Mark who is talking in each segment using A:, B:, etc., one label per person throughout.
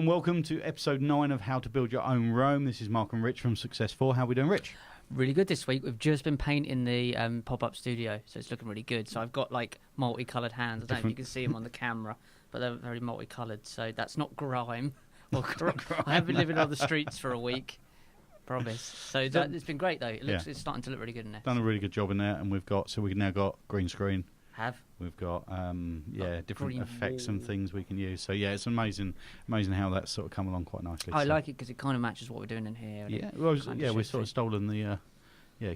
A: and welcome to episode 9 of How to Build Your Own Rome. This is Mark and Rich from Success4. How are we doing, Rich?
B: Really good this week. We've just been painting the pop-up studio, so it's looking really good. So I've got like multicoloured hands. I don't know if you can see them on the camera, but they're very multicoloured. So that's not grime. I have been living on the streets for a week. Promise. So it's been great though. It's starting to look really good in there.
A: Done a really good job in there, and we've now got green screen. We've got different effects and things we can use. So yeah, it's amazing how that's sort of come along quite nicely.
B: I like it because it kind of matches what we're doing in here.
A: We've sort of stolen the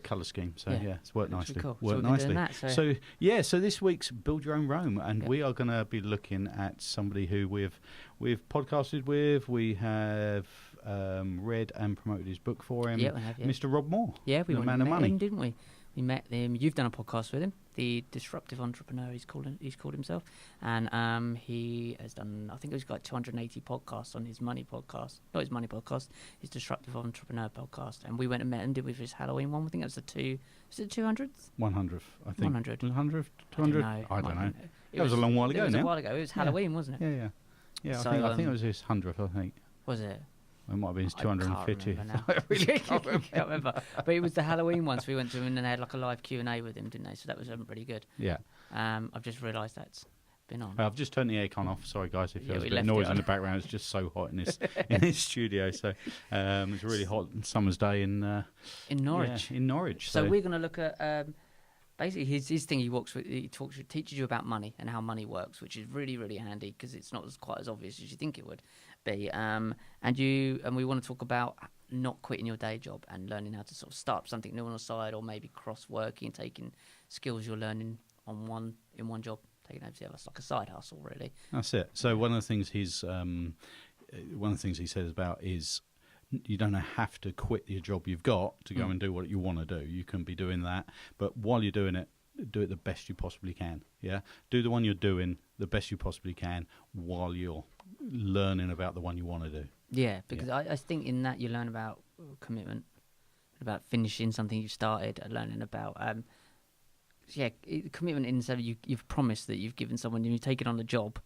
A: colour scheme. So it's worked nicely.
B: Cool.
A: Worked nicely. So this week's Build Your Own Rome, and we are going to be looking at somebody who we've podcasted with. We have read and promoted his book for him.
B: Yeah, we have. Yeah.
A: Mr. Rob Moore.
B: Yeah, we
A: met him,
B: didn't we? We met him. You've done a podcast with him, the disruptive entrepreneur. He's called himself, and he has done. I think he's got 280 podcasts on his money podcast, not his money podcast, his disruptive entrepreneur podcast. And we went and met him. Did we for his Halloween one? I think that was the 200th,
A: 100th. I think
B: 100,
A: 200. I don't know. That was a long while ago.
B: It was a while ago. It was Halloween, wasn't it?
A: Yeah. So, I think it was his 100th. I think.
B: Was it?
A: It might have been his 250.
B: I really can't remember. But it was the Halloween one, so we went to him and they had like a live Q&A with him, didn't they? So that was really good.
A: Yeah.
B: I've just realised that's been on.
A: I've just turned the aircon off. Sorry, guys, if there's a bit of noise in the background. It's just so hot in this studio. So it's a really hot summer's day in
B: Norwich.
A: Yeah, in Norwich.
B: So we're going to look at basically his thing. He teaches you about money and how money works, which is really, really handy because it's not quite as obvious as you think it would be. And we want to talk about not quitting your day job and learning how to sort of start something new on the side, or maybe cross working, taking skills you're learning in one job, taking over to the other. It's like a side hustle, really.
A: That's it. So one of the things he says about is you don't have to quit your job you've got to go and do what you want to do. You can be doing that, but while you're doing it, do it the best you possibly can. Yeah, do the one you're doing the best you possibly can while you're learning about the one you want to do.
B: Yeah, because I think in that you learn about commitment, about finishing something you started, and learning about commitment in so you've promised that you've given someone, you've taken on the job.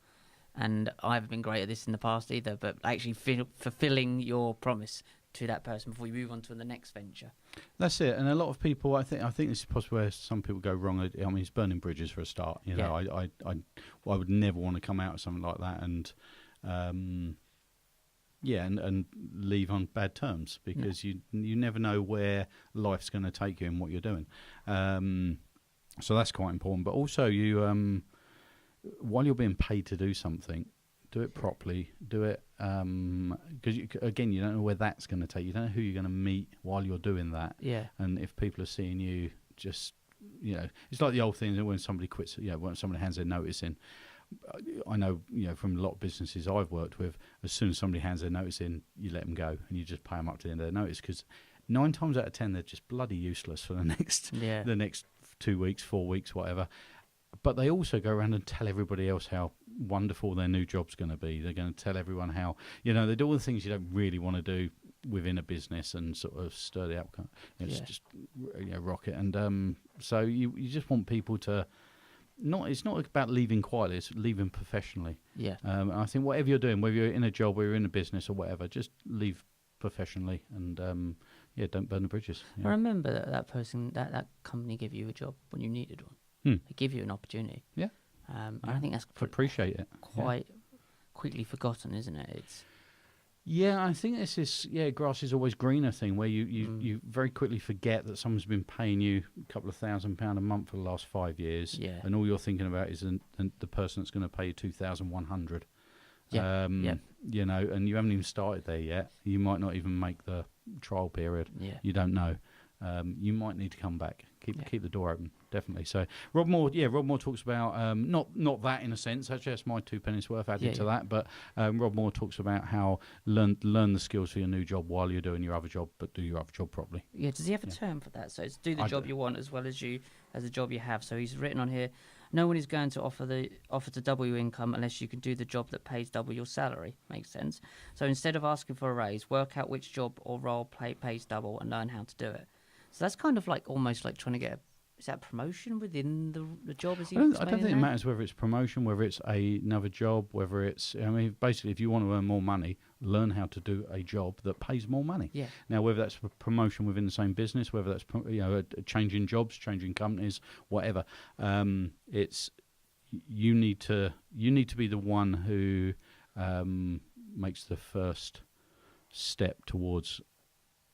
B: And I haven't been great at this in the past either, but actually fulfilling your promise to that person before you move on to the next venture.
A: That's it. And a lot of people, I think this is possibly where some people go wrong. I mean, it's burning bridges for a start. You know, I would never want to come out of something like that and leave on bad terms, because you never know where life's going to take you and what you're doing. So that's quite important. But also you. While you're being paid to do something, do it properly. Do it because again, you don't know where that's going to take. You don't know who you're going to meet while you're doing that.
B: Yeah.
A: And if people are seeing you, just it's like the old thing that when somebody quits. When somebody hands their notice in. I know from a lot of businesses I've worked with, as soon as somebody hands their notice in, you let them go and you just pay them up to the end of their notice, because 9 times out of 10 they're just bloody useless for the next 2 weeks, 4 weeks, whatever. But they also go around and tell everybody else how wonderful their new job's going to be. They're going to tell everyone how, they do all the things you don't really want to do within a business and sort of stir the outcome. It's just, rocket. And so you just want people to, it's not about leaving quietly, it's leaving professionally.
B: Yeah.
A: I think whatever you're doing, whether you're in a job, whether you're in a business or whatever, just leave professionally and, don't burn the bridges. Yeah.
B: I remember that person, that company gave you a job when you needed one. They give you an opportunity.
A: Yeah.
B: I think that's
A: appreciate it.
B: Quite quickly forgotten, isn't it? It's
A: I think this is grass is always greener thing, where you very quickly forget that someone's been paying you a couple of £1,000 a month for the last 5 years, and all you're thinking about is the person that's going to pay you 2,100. And you haven't even started there yet. You might not even make the trial period.
B: Yeah.
A: You don't know. You might need to come back. Keep the door open, definitely. So Rob Moore talks about not that in a sense. Actually, that's my 2 pennies worth added to that. But Rob Moore talks about how learn the skills for your new job while you're doing your other job, but do your other job properly.
B: Yeah. Does he have a term for that? So it's do the job you want as well as the job you have. So he's written on here: no one is going to offer to double your income unless you can do the job that pays double your salary. Makes sense. So instead of asking for a raise, work out which job or role pays double and learn how to do it. So that's kind of like almost like trying to get is that promotion within the job? Is he
A: I don't
B: explaining
A: think it
B: that?
A: matters whether it's promotion, whether it's another job, whether it's. I mean, basically, if you want to earn more money, learn how to do a job that pays more money.
B: Yeah.
A: Now, whether that's a promotion within the same business, whether that's a changing jobs, changing companies, whatever, it's you need to be the one who makes the first step towards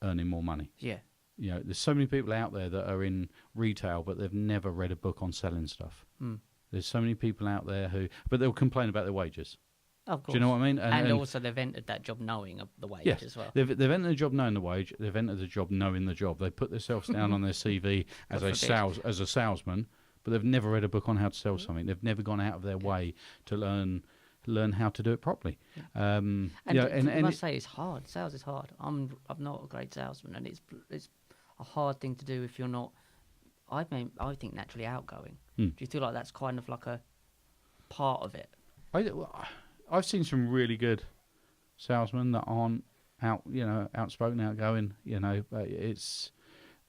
A: earning more money.
B: Yeah.
A: You know, there's so many people out there that are in retail, but they've never read a book on selling stuff.
B: Mm.
A: There's so many people out there but they'll complain about their wages.
B: Of course.
A: Do you know what I mean?
B: And also they've entered that job knowing of the wage as well.
A: They've entered the job knowing the wage. They've entered the job knowing the job. They put themselves down on their CV as a salesman, but they've never read a book on how to sell something. They've never gone out of their way to learn how to do it properly.
B: I must say it's hard. Sales is hard. I'm not a great salesman, and it's a hard thing to do if you're not. I think naturally outgoing. Do you feel like that's kind of like a part of it?
A: I've seen some really good salesmen that aren't outspoken, outgoing.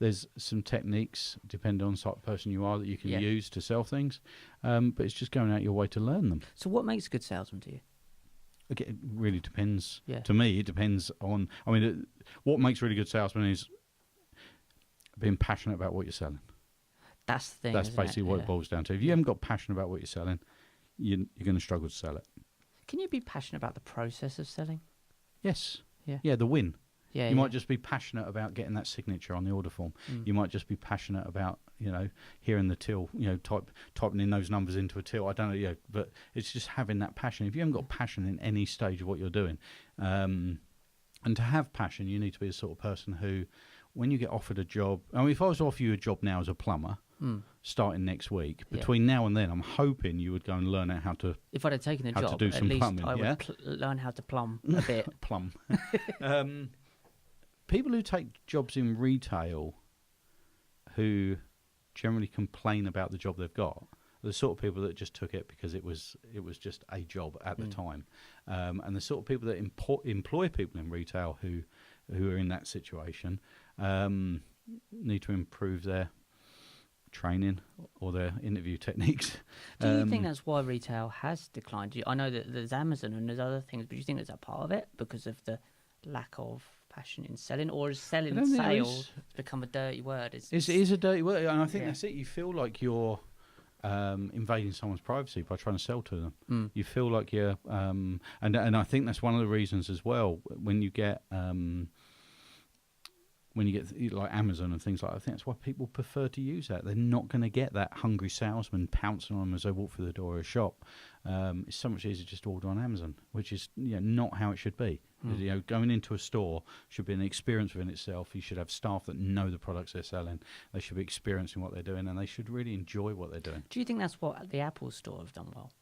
A: There's some techniques, depending on the type of person you are, that you can use to sell things. But it's just going out your way to learn them.
B: So what makes a good salesman to you?
A: Again, it really depends.
B: Yeah.
A: To me, it depends on. I mean, what makes a really good salesman is being passionate about what you're selling.
B: That's the thing.
A: That's basically what it boils down to. If you haven't got passion about what you're selling, you're going to struggle to sell it.
B: Can you be passionate about the process of selling?
A: Yes.
B: Yeah.
A: Yeah, the win.
B: Yeah.
A: You might just be passionate about getting that signature on the order form. You might just be passionate about, hearing the till, typing in those numbers into a till. I don't know, but it's just having that passion. If you haven't got passion in any stage of what you're doing, and to have passion, you need to be the sort of person who, when you get offered a job, I mean, if I was to offer you a job now as a plumber, starting next week, between now and then, I'm hoping you would go and learn how to.
B: If I'd have taken the
A: how
B: job,
A: to do
B: at
A: some
B: least
A: plumbing,
B: I would learn how to plumb a bit.
A: Plumb. People who take jobs in retail, who generally complain about the job they've got, are the sort of people that just took it because it was just a job at the time, and the sort of people that employ people in retail who are in that situation need to improve their training or their interview techniques.
B: Do you think that's why retail has declined? I know that there's Amazon and there's other things, but do you think there's a part of it because of the lack of passion in selling, or is selling sales become a dirty word? It is
A: a dirty word, and I think that's it. You feel like you're invading someone's privacy by trying to sell to them. You feel like you're, and I think that's one of the reasons as well. When you get like Amazon and things like that, I think that's why people prefer to use that. They're not going to get that hungry salesman pouncing on them as they walk through the door of a shop. It's so much easier just to order on Amazon, which is not how it should be. Going into a store should be an experience within itself. You should have staff that know the products they're selling. They should be experiencing what they're doing, and they should really enjoy what they're doing.
B: Do you think that's what the Apple Store have done well?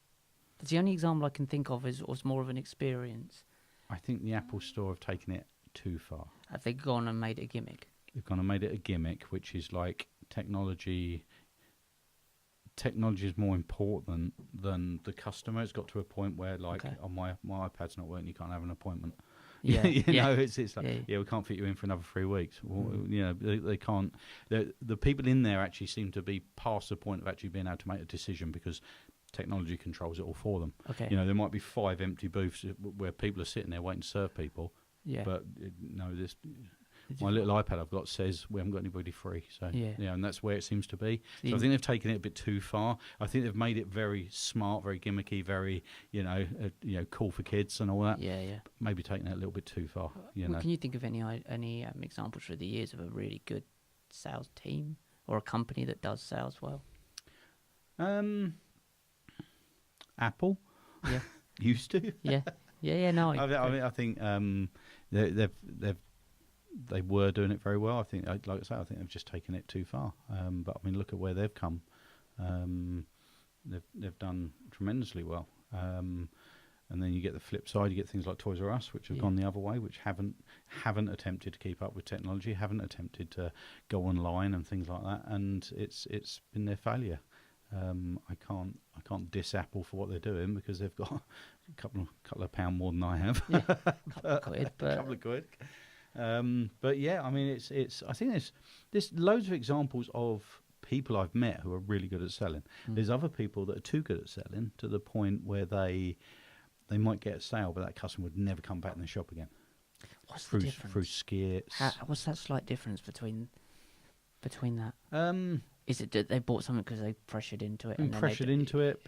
B: That's the only example I can think of was more of an experience.
A: I think the Apple Store have taken it too far.
B: Have they gone and made it a gimmick?
A: They've gone and made it a gimmick, which is like technology is more important than the customer. It's got to a point where, like, oh, my iPad's not working, you can't have an appointment.
B: Yeah,
A: it's like, we can't fit you in for another 3 weeks. Well, they can't. The people in there actually seem to be past the point of actually being able to make a decision because technology controls it all for them.
B: Okay.
A: There might be 5 empty booths where people are sitting there waiting to serve people.
B: Yeah.
A: But my little iPad I've got says we haven't got anybody free. So and that's where it seems to be. So I think they've taken it a bit too far. I think they've made it very smart, very gimmicky, very cool for kids and all that.
B: Yeah.
A: Maybe taking it a little bit too far.
B: Can you think of any examples through the years of a really good sales team or a company that does sales well?
A: Apple.
B: Yeah.
A: Used to.
B: Yeah. No.
A: I think they were doing it very well. I think, like I say, I think they've just taken it too far. But I mean, look at where they've come. They've done tremendously well. And then you get the flip side. You get things like Toys R Us, which have gone the other way, which haven't attempted to keep up with technology, haven't attempted to go online and things like that. And it's been their failure. I can't diss Apple for what they're doing because they've got a couple of pound more than I have.
B: Yeah, a couple of quid.
A: But yeah, I mean, it's. I think there's loads of examples of people I've met who are really good at selling. There's other people that are too good at selling to the point where they might get a sale, but that customer would never come back in the shop again.
B: What's the difference?
A: Through skits.
B: What's that slight difference between that? Is it that they bought something because they pressured into it?
A: Been pressured into it.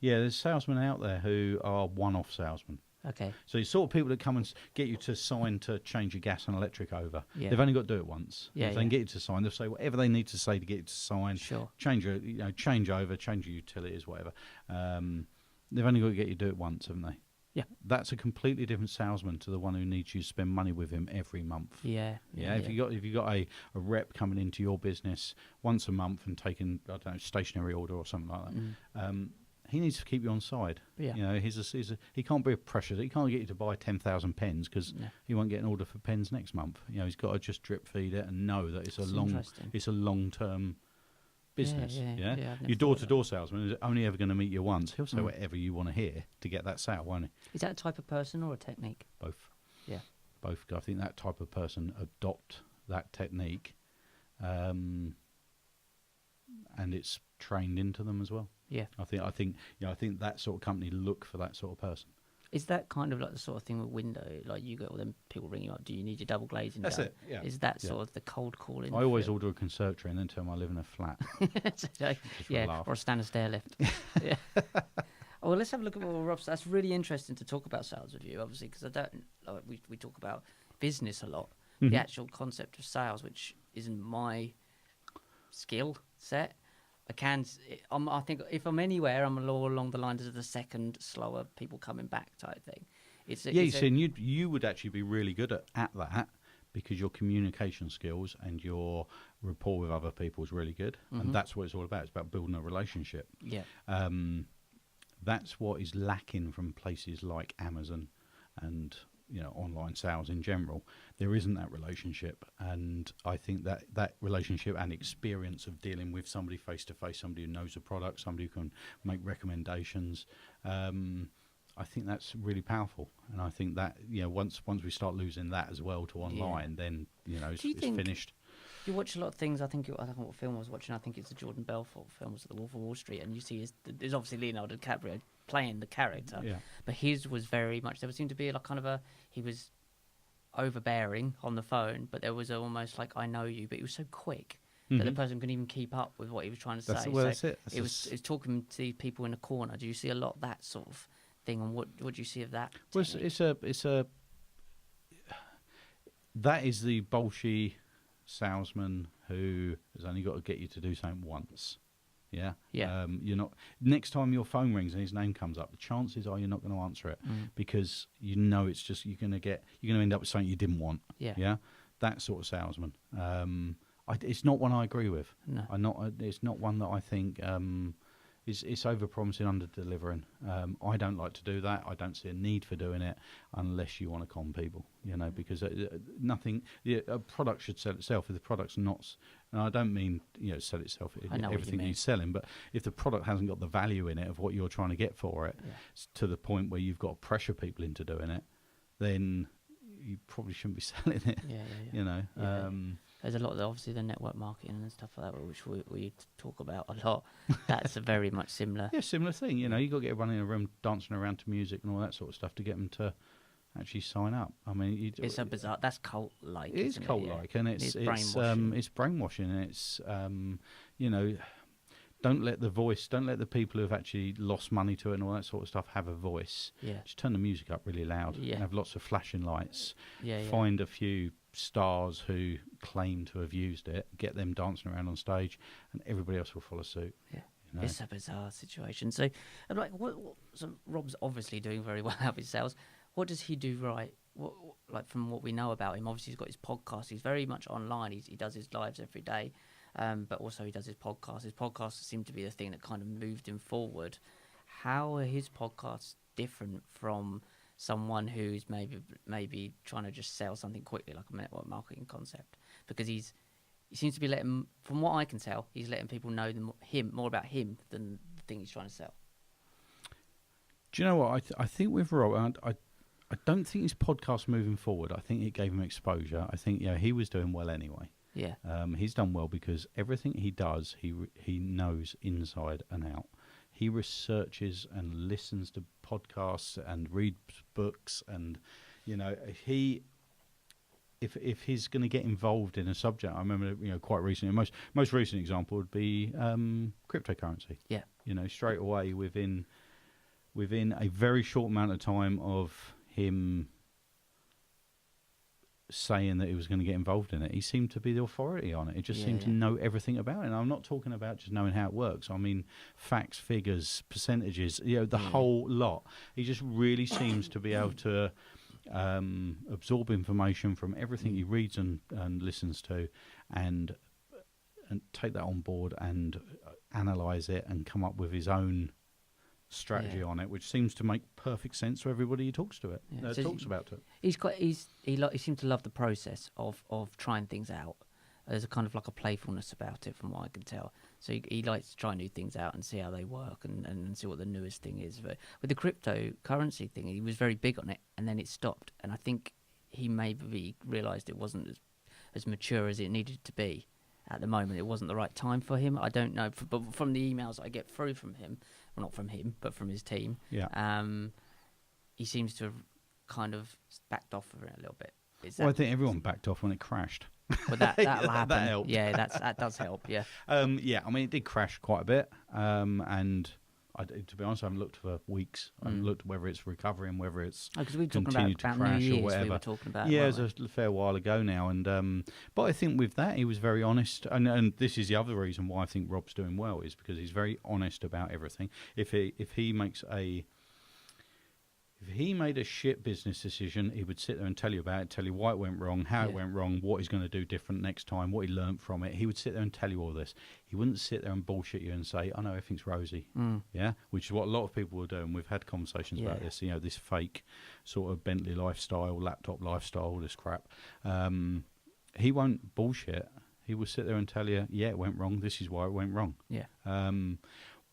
A: There's salesmen out there who are one-off salesmen.
B: Okay.
A: So you sort of people that come and get you to sign to change your gas and electric over.
B: Yeah.
A: They've only got to do it once.
B: Yeah,
A: If they can get you to sign, they'll say whatever they need to say to get you to sign.
B: Sure.
A: Change over, change your utilities, whatever. They've only got to get you to do it once, haven't they?
B: Yeah.
A: That's a completely different salesman to the one who needs you to spend money with him every month.
B: Yeah.
A: If you got a rep coming into your business once a month and taking, I don't know, stationary order or something like that, he needs to keep you on side.
B: Yeah.
A: You know, he can't be a pressure. He can't get you to buy 10,000 pens because he won't get an order for pens next month. You know, he's got to just drip feed it and know that it's a long term business.
B: Yeah.
A: Your door-to-door salesman is only ever going to meet you once. He'll say whatever you want to hear to get that sale, won't he?
B: Is that a type of person or a technique?
A: Both.
B: Yeah.
A: Both. I think that type of person adopt that technique, and it's trained into them as well.
B: Yeah.
A: I think that sort of company look for that sort of person.
B: Is that kind of like the sort of thing with window? Like you get all them people ringing you up. Do you need your double glazing?
A: That's
B: done?
A: it. Yeah.
B: Is that sort of the cold calling?
A: I always order a conservatory and then tell them I live in a flat.
B: Or a standard stair lift. Yeah. Well, let's have a look at what Rob's. That's really interesting to talk about sales with you, obviously, because I don't. We talk about business a lot. The actual concept of sales, which isn't my skill set. I think if I'm anywhere, I'm along the lines of the second slower people coming back type thing.
A: You would actually be really good at that because your communication skills and your rapport with other people is really good, and that's what it's all about. It's about building a relationship.
B: Yeah.
A: That's what is lacking from places like Amazon and online sales in general. There isn't that relationship, and I think that relationship and experience of dealing with somebody face to face, somebody who knows the product, somebody who can make recommendations, I think that's really powerful. And I think that once we start losing that as well to online, then it's finished.
B: You watch a lot of things. I don't know what film I was watching. I think it's the Jordan Belfort films, The Wolf of Wall Street, and you see there's obviously Leonardo DiCaprio playing the character, but his was very much. There seemed to be like kind of he was overbearing on the phone, but there was almost like I know you, but he was so quick that the person couldn't even keep up with what he was trying to say.
A: That's it.
B: It was talking to people in a corner. Do you see a lot of that sort of thing, and what do you see of that?
A: Well, that is the bolshy salesman who has only got to get you to do something once. Yeah. You're not. Next time your phone rings and his name comes up, the chances are you're not going to answer it because it's just you're going to end up with something you didn't want. Yeah. That sort of salesman. It's not one I agree with.
B: No.
A: It's not one that I think it's over promising, under delivering. I don't like to do that. I don't see a need for doing it unless you want to con people. Because nothing. A product should sell itself. If the product's not, and I don't mean sell itself. Everything you're selling, but if the product hasn't got the value in it of what you're trying to get for it, to the point where you've got to pressure people into doing it, then you probably shouldn't be selling it.
B: There's a lot of obviously the network marketing and stuff like that, which we talk about a lot. That's a very much similar.
A: Yeah, similar thing. You got to get everyone in a room dancing around to music and all that sort of stuff to get them to actually sign up. I mean,
B: it's a bizarre. That's cult-like.
A: It is cult-like, and it's brainwashing. It's brainwashing, and it's don't let the people who've actually lost money to it and all that sort of stuff have a voice.
B: Yeah.
A: Just turn the music up really loud.
B: Yeah.
A: And have lots of flashing lights.
B: Yeah.
A: Find a few stars who claim to have used it, get them dancing around on stage, and everybody else will follow suit.
B: Yeah. It's a bizarre situation. So, I'm like, so Rob's obviously doing very well out of his sales. What does he do right? Like from what we know about him, obviously he's got his podcast. He's very much online. He does his lives every day. But also he does his podcast. His podcasts seem to be the thing that kind of moved him forward. How are his podcasts different from someone who's maybe trying to just sell something quickly, like a network marketing concept? Because he seems to be letting, from what I can tell, he's letting people know more about him than the thing he's trying to sell.
A: Do you know what? I think with Rob, I don't think his podcast moving forward. I think it gave him exposure. I think he was doing well anyway.
B: Yeah.
A: He's done well because everything he does, he knows inside and out. He researches and listens to podcasts and reads books, and if he's going to get involved in a subject, I remember quite recently. Most recent example would be cryptocurrency.
B: Yeah.
A: Straight away within a very short amount of time of him saying that he was going to get involved in it, he seemed to be the authority on it. He just seemed to know everything about it. And I'm not talking about just knowing how it works. I mean, facts, figures, percentages, the whole lot. He just really seems to be able to absorb information from everything he reads and listens to, and take that on board and analyse it and come up with his own strategy on it, which seems to make perfect sense to everybody he talks to it.
B: So
A: talks about it.
B: He seems to love the process of trying things out. There's a kind of like a playfulness about it, from what I can tell. So he likes to try new things out and see how they work and see what the newest thing is. But with the cryptocurrency thing, he was very big on it, and then it stopped. And I think he maybe realised it wasn't as mature as it needed to be at the moment. It wasn't the right time for him. I don't know, but from the emails I get through from him, well, not from him, but from his team, he seems to have kind of backed off of it a little bit.
A: I think everyone backed off when it crashed.
B: But that'll happen.
A: That helped.
B: Yeah, that does help. Yeah.
A: I mean, it did crash quite a bit, and to be honest, I haven't looked for weeks. I haven't looked whether it's recovering, whether it's
B: because we were talking
A: continued to
B: about
A: crash
B: New Year's,
A: or whatever.
B: we were talking about.
A: Yeah, it was a fair while ago now, and but I think with that he was very honest, and this is the other reason why I think Rob's doing well, is because he's very honest about everything. If he made a shit business decision, he would sit there and tell you about it, tell you why it went wrong, how it went wrong, what he's going to do different next time, what he learnt from it. He would sit there and tell you all this. He wouldn't sit there and bullshit you and say, "Oh no, everything's rosy." Yeah, which is what a lot of people will do, and we've had conversations about this. This fake sort of Bentley lifestyle, laptop lifestyle, this crap. He won't bullshit. He will sit there and tell you, "Yeah, it went wrong. This is why it went wrong."
B: Yeah.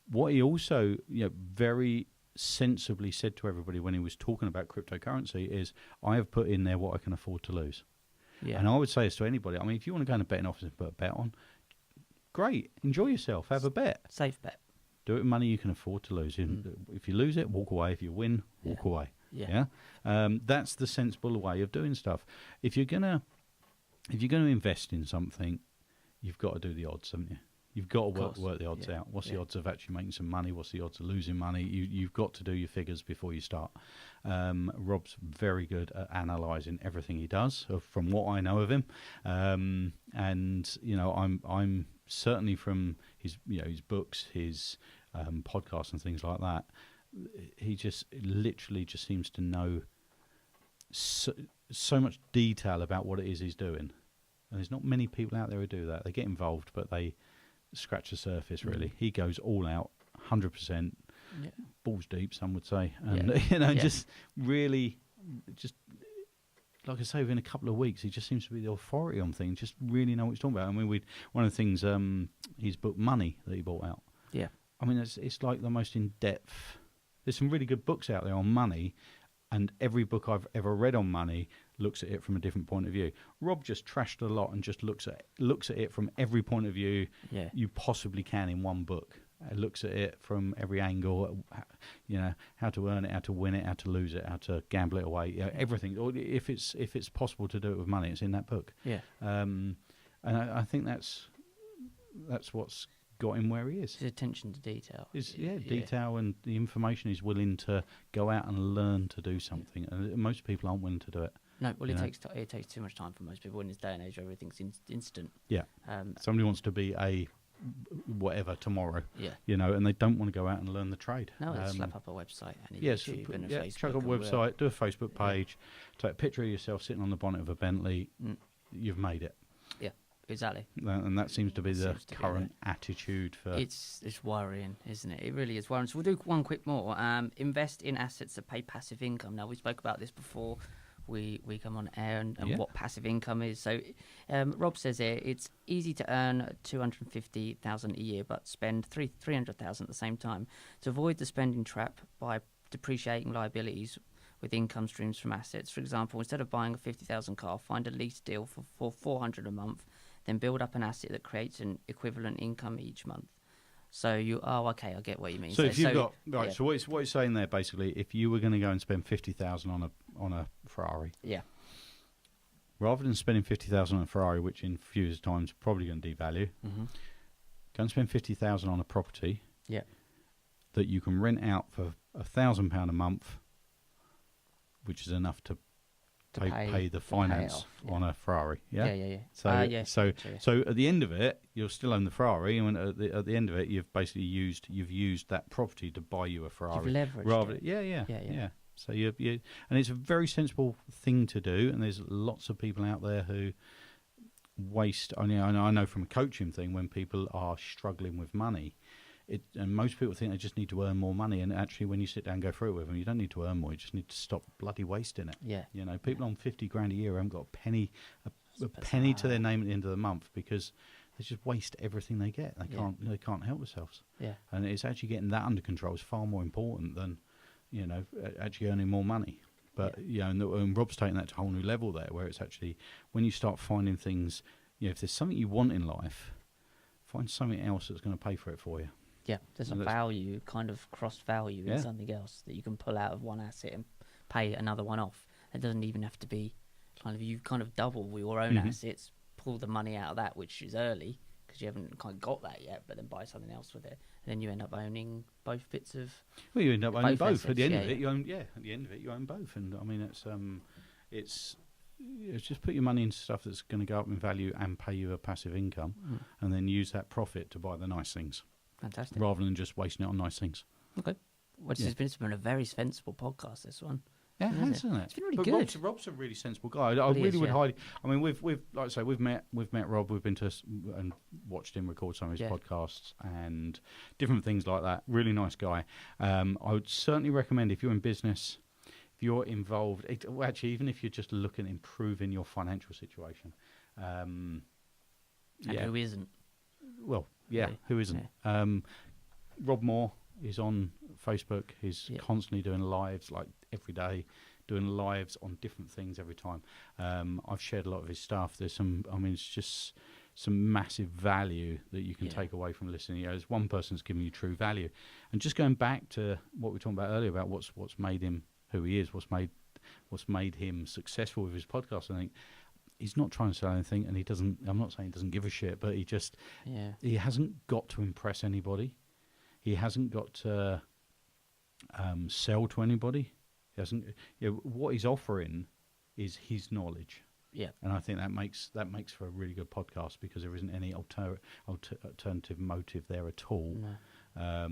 A: What he also, very sensibly said to everybody when he was talking about cryptocurrency is, I have put in there what I can afford to lose. Yeah. And I would say this to anybody. I mean, if you want to go in a betting office and put a bet on, great, enjoy yourself, have a bet.
B: Safe bet.
A: Do it with money you can afford to lose. If you lose it, walk away. If you win, walk away. Yeah. That's the sensible way of doing stuff. If you're gonna invest in something, you've got to do the odds, haven't you? You've got to work the odds out. What's the odds of actually making some money? What's the odds of losing money? You've got to do your figures before you start. Rob's very good at analysing everything he does, from what I know of him. And I'm certainly from his books, his podcasts and things like that. He just literally just seems to know so much detail about what it is he's doing. And there's not many people out there who do that. They get involved, but they scratch the surface, really. He goes all out, 100%, balls deep, some would say. And just really, just like I say, within a couple of weeks, he just seems to be the authority on things, just really know what he's talking about. I mean, one of the things, his book Money that he brought out. Yeah. I mean, it's like the most in-depth. There's some really good books out there on money, and every book I've ever read on money looks at it from a different point of view. Rob just trashed a lot and just looks at it from every point of view you possibly can in one book. It looks at it from every angle, how to earn it, how to win it, how to lose it, how to gamble it away, everything. Or if it's possible to do it with money, it's in that book. Yeah. And I think that's what's got him where he is.
B: His attention to detail.
A: Detail and the information he's willing to go out and learn to do something. And most people aren't willing to do it.
B: No, well, it takes too much time for most people in this day and age. Everything's instant.
A: Yeah. Somebody wants to be a whatever tomorrow. Yeah. And they don't want to go out and learn the trade.
B: No, they slap up a website and a YouTube and a Facebook.
A: Chuck up a website, do a Facebook page, take a picture of yourself sitting on the bonnet of a Bentley. You've made it.
B: Yeah. Exactly.
A: And that seems to be the current attitude for...
B: It's worrying, isn't it? It really is worrying. So we'll do one quick more. Invest in assets that pay passive income. Now, we spoke about this before we come on air and what passive income is. So Rob says here, it's easy to earn $250,000 a year, but spend $300,000 at the same time. To avoid the spending trap by depreciating liabilities with income streams from assets. For example, instead of buying a $50,000 car, find a lease deal for $400 a month. then build up an asset that creates an equivalent income each month. So okay, I get what you mean.
A: So if you've got right,
B: yeah.
A: so what it's saying there basically, if you were going to go and spend 50,000 on a Ferrari,
B: Yeah,
A: rather than spending 50,000 on a Ferrari, which in a few years' time is probably going to devalue, go and spend 50,000 on a property,
B: yeah,
A: that you can rent out for £1,000 a month, which is enough to pay the finance on a Ferrari. Yeah.
B: Yeah.
A: So at the end of it, you'll still own the Ferrari, and at the end of it, you've basically used that property to buy you a Ferrari.
B: You've leveraged it.
A: Yeah. So you and it's a very sensible thing to do. And there's lots of people out there who waste. I know from a coaching thing, when people are struggling with money, and most people think they just need to earn more money, and actually when you sit down and go through it with them, you don't need to earn more, you just need to stop bloody wasting it.
B: Yeah.
A: People on 50 grand a year haven't got a penny to their name at the end of the month, because they just waste everything they get. They can't help themselves.
B: Yeah.
A: And it's actually getting that under control is far more important than actually earning more money. But and Rob's taking that to a whole new level there, where it's actually when you start finding things, if there's something you want in life, find something else that's going to pay for it for you.
B: Yeah, there's a value, kind of cross value in something else that you can pull out of one asset and pay another one off. It doesn't even have to be you double your own assets, pull the money out of that, which is early because you haven't kind of got that yet, but then buy something else with it, and then you end up owning both bits of.
A: Well, you end up owning both.
B: Assets.
A: At the end of it, you own. Yeah, at the end of it, you own both, and I mean it's just put your money into stuff that's going to go up in value and pay you a passive income, and then use that profit to buy the nice things.
B: Fantastic.
A: Rather than just wasting it on nice things.
B: Okay. Well, it's been a very sensible podcast, this one.
A: Yeah, hasn't it?
B: It's been really good.
A: Rob's a really sensible guy. I really would highly. I mean, we've like I say, we've met Rob. We've been to and watched him record some of his podcasts and different things like that. Really nice guy. I would certainly recommend, if you're in business, if you're involved, actually, even if you're just looking at improving your financial situation.
B: And who isn't?
A: Well, who isn't?
B: Yeah.
A: Rob Moore is on Facebook. He's constantly doing lives, like every day, doing lives on different things every time. I've shared a lot of his stuff. There's it's just some massive value that you can take away from listening. There's one person that's giving you true value. And just going back to what we were talking about earlier about what's made him who he is, what's made him successful with his podcast, I think. He's not trying to sell anything, and he doesn't. I'm not saying he doesn't give a shit, but he hasn't got to impress anybody. He hasn't got to sell to anybody. He hasn't. What he's offering is his knowledge.
B: Yeah,
A: and I think that makes for a really good podcast, because there isn't any alternative motive there at all.
B: No.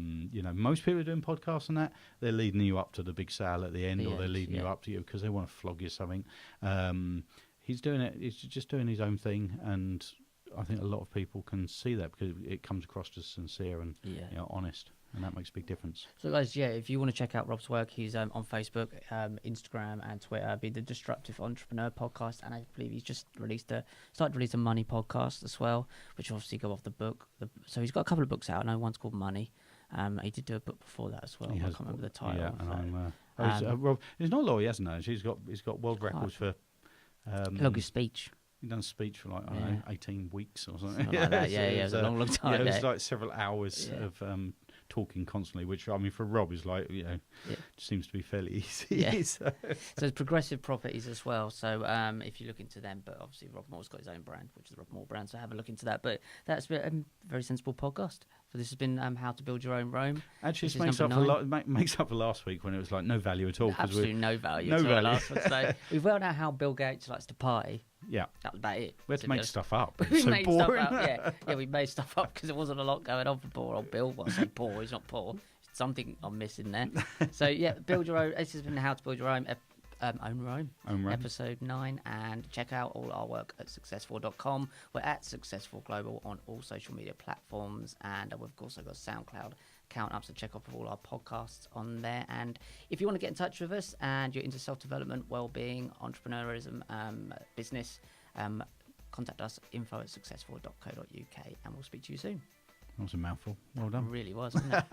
A: Most people are doing podcasts and that, they're leading you up to the big sale at the end, or they're leading you up to you because they want to flog you something. He's doing it. He's just doing his own thing, and I think a lot of people can see that because it comes across as sincere and honest, and that makes a big difference.
B: So, guys, if you want to check out Rob's work, he's on Facebook, Instagram, and Twitter. Be the Disruptive Entrepreneur Podcast, and I believe he's just started to release a money podcast as well, which obviously go off the book. So he's got a couple of books out. I know one's called Money. He did do a book before that as well. I can't remember the title.
A: Yeah, Rob, he's not low, he hasn't known. He's got world records for.
B: Longest speech.
A: He done a speech for 18 weeks or something.
B: Like that. It was a long time.
A: Yeah, it was like several hours of talking constantly, which I mean for Rob is like seems to be fairly easy.
B: Yeah. So there's Progressive Properties as well. So if you look into them, but obviously Rob Moore's got his own brand, which is the Rob Moore brand. So have a look into that. But that's been a very sensible podcast. So this has been How to Build Your Own Rome.
A: Actually, this makes up for last week when it was like no value at all.
B: Absolutely no value at all last week. So we've worked out how Bill Gates likes to party.
A: Yeah,
B: that was about it.
A: We had to make stuff up.
B: We
A: so
B: made
A: boring.
B: stuff up. We made stuff up because there wasn't a lot going on for poor old Bill. Well, I say poor, he's not poor. Something I'm missing there. So build your own. This has been How to Build Your Own Rome. Episode 9, and check out all our work at successful.com. We're at Successful Global on all social media platforms, and we've also got SoundCloud account up, so check out all our podcasts on there. And if you want to get in touch with us and you're into self-development, well-being, entrepreneurism, business, contact us info@successful.co.uk, and we'll speak to you soon.
A: That was a mouthful. Well done.
B: It really was, wasn't it?